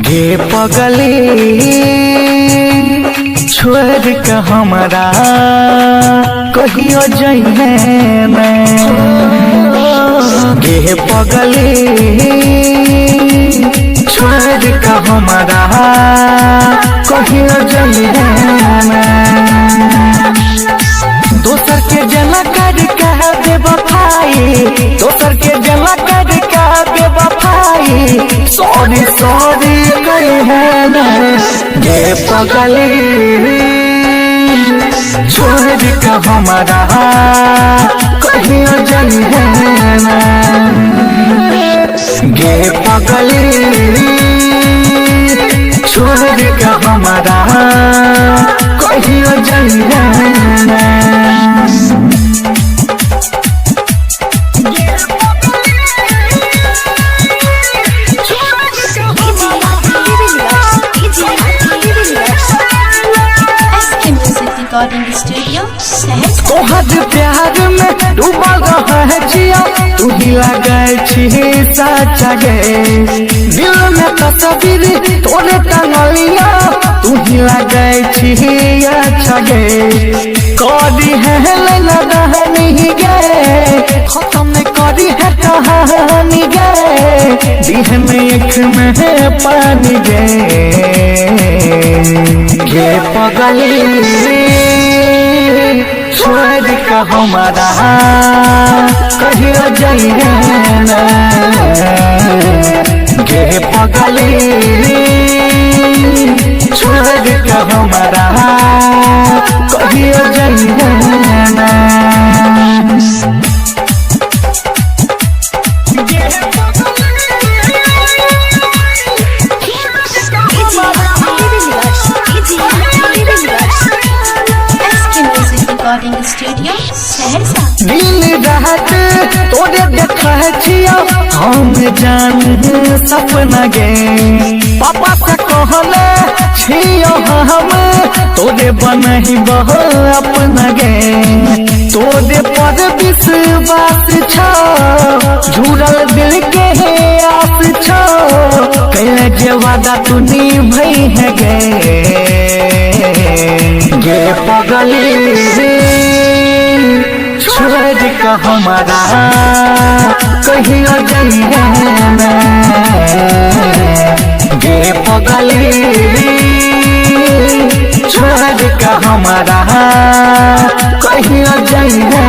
गे पगली छोड़ के हमारा कहियो जइहे गे पगली छोड़ के हमारा कहियो जइहे दोसर के जना कर कह बेवफाई दोसर के जना कर कह बेवफाई सॉरी सॉरी कहे गे पगली छोड़ के हमारा कहियो जइहे गे पगली छोड़ के हमारा कहियो जइहे तोहर प्यार में डूबल रहे जिया तू ही लगे छी सच्चा गे दिल में तस्वीर तोरे टंगलिया तू ही लगे छी अच्छा गे करी है लैला रहनी गे खत्म करी है कहानी गे दिह में एक में पानी गे पगली छोड़ के हमारा कहियो जइहे गे पगली छोड़ के हमारा कहियो जइहे दिन रात तोरे देखा छिया हम जान सपना गे पापा से कहले छियो हम तोरे बनही बह अपना गे तोरे पर विश्वास छ जुड़ल दिल के आस छ कैले जे वादा तू निभई है गे पगली छोड़ के हमारा कहियो जइहे गे पगली छोड़ के हमारा कहियो जइहे